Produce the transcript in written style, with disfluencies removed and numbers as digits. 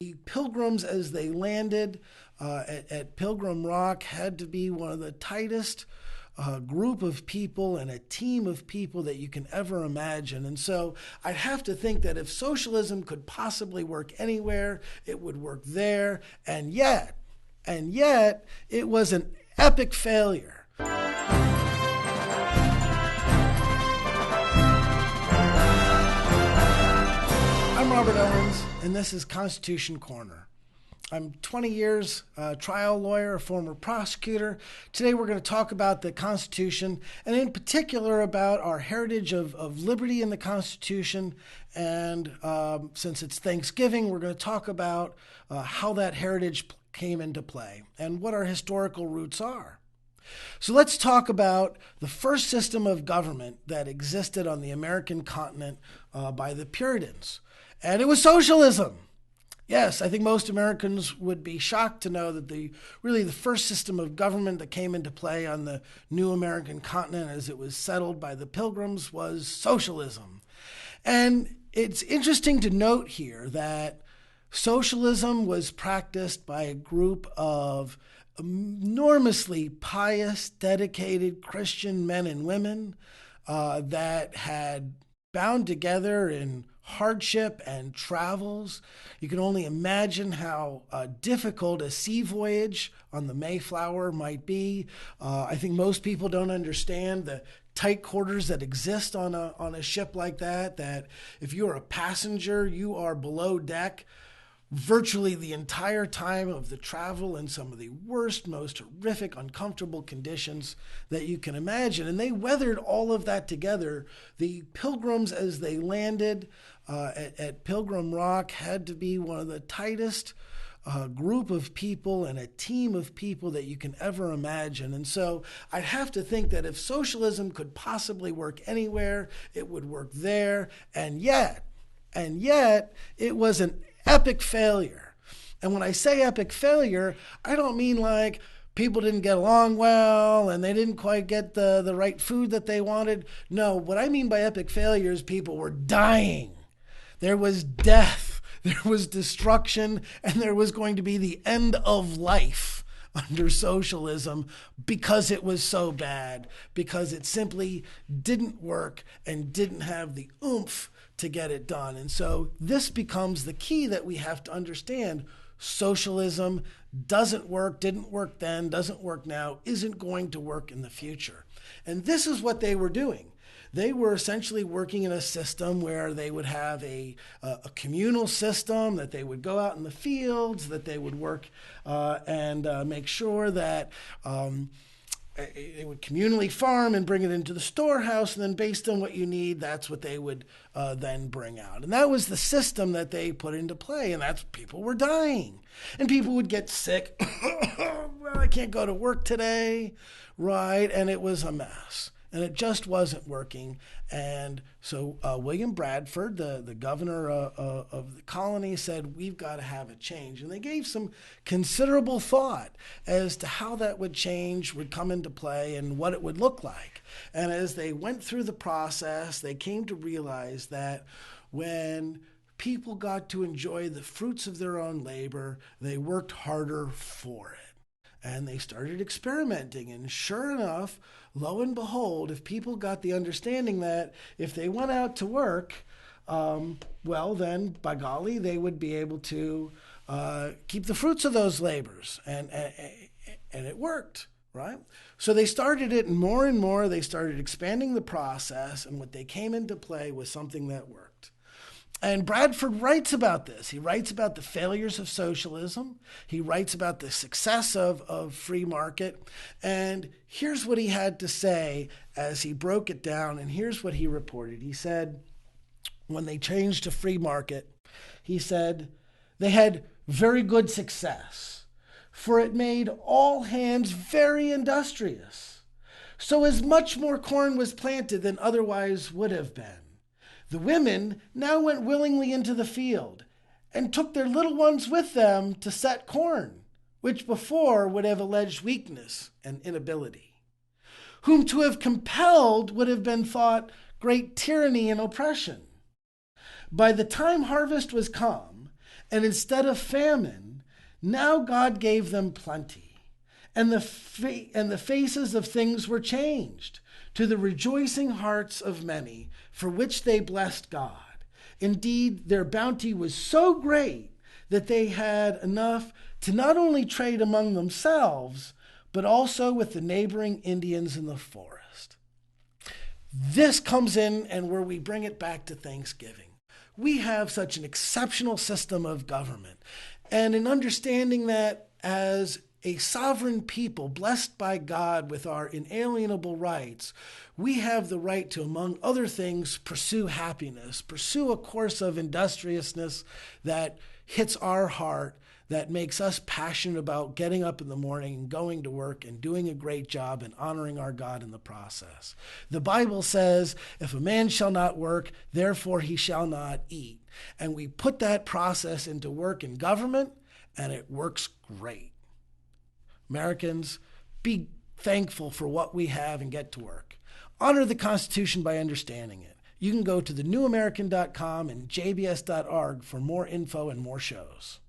The Pilgrims, as they landed at Pilgrim Rock, had to be one of the tightest group of people and a team of people that you can ever imagine. And so I'd have to think that if socialism could possibly work anywhere, it would work there. And yet, it was an epic failure. I'm Robert Owens, and this is Constitution Corner. I'm 20 years trial lawyer, a former prosecutor. Today we're going to talk about the Constitution, and in particular about our heritage of liberty in the Constitution. And since it's Thanksgiving, we're going to talk about how that heritage came into play and what our historical roots are. So let's talk about the first system of government that existed on the American continent by the Puritans. And it was socialism. Yes, I think most Americans would be shocked to know that the first system of government that came into play on the new American continent as it was settled by the Pilgrims was socialism. And it's interesting to note here that socialism was practiced by a group of enormously pious, dedicated Christian men and women that had bound together in hardship and travels. You can only imagine how difficult a sea voyage on the Mayflower might be. I think most people don't understand the tight quarters that exist on a ship like that if you're a passenger, you are below deck virtually the entire time of the travel in some of the worst, most horrific, uncomfortable conditions that you can imagine. And they weathered all of that together. The Pilgrims, as they landed at Pilgrim Rock, had to be one of the tightest group of people and a team of people that you can ever imagine. And so I'd have to think that if socialism could possibly work anywhere, it would work there. And yet, it was an epic failure. And when I say epic failure, I don't mean like people didn't get along well and they didn't quite get the right food that they wanted. No, what I mean by epic failure is people were dying. There was death, there was destruction, and there was going to be the end of life under socialism because it was so bad, because it simply didn't work and didn't have the oomph to get it done. And so this becomes the key that we have to understand. Socialism doesn't work, didn't work then, doesn't work now, isn't going to work in the future. And this is what they were doing. They were essentially working in a system where they would have a communal system, that they would go out in the fields, that they would work and make sure that they would communally farm and bring it into the storehouse, and then based on what you need, that's what they would then bring out. And that was the system that they put into play, and that's people were dying. And people would get sick. Well, I can't go to work today, right? And it was a mess. And it just wasn't working. And so William Bradford, the governor of the colony, said, we've got to have a change. And they gave some considerable thought as to how that would change, would come into play, and what it would look like. And as they went through the process, they came to realize that when people got to enjoy the fruits of their own labor, they worked harder for it. And they started experimenting. And sure enough, lo and behold, if people got the understanding that if they went out to work, well, then, by golly, they would be able to keep the fruits of those labors. And it worked, right? So they started it, and more, they started expanding the process. And what they came into play was something that worked. And Bradford writes about this. He writes about the failures of socialism. He writes about the success of free market. And here's what he had to say as he broke it down. And here's what he reported. He said, when they changed to free market, he said, they had very good success, for it made all hands very industrious. So as much more corn was planted than otherwise would have been. The women now went willingly into the field and took their little ones with them to set corn, which before would have alleged weakness and inability. Whom to have compelled would have been thought great tyranny and oppression. By the time harvest was come, And instead of famine, now God gave them plenty. And the faces of things were changed to the rejoicing hearts of many, for which they blessed God. Indeed, their bounty was so great that they had enough to not only trade among themselves, but also with the neighboring Indians in the forest. This comes in and where we bring it back to Thanksgiving. We have such an exceptional system of government. And in understanding that as a sovereign people blessed by God with our inalienable rights, we have the right to, among other things, pursue happiness, pursue a course of industriousness that hits our heart, that makes us passionate about getting up in the morning and going to work and doing a great job and honoring our God in the process. The Bible says, if a man shall not work, therefore he shall not eat. And we put that process into work in government, and it works great. Americans, be thankful for what we have and get to work. Honor the Constitution by understanding it. You can go to thenewamerican.com and jbs.org for more info and more shows.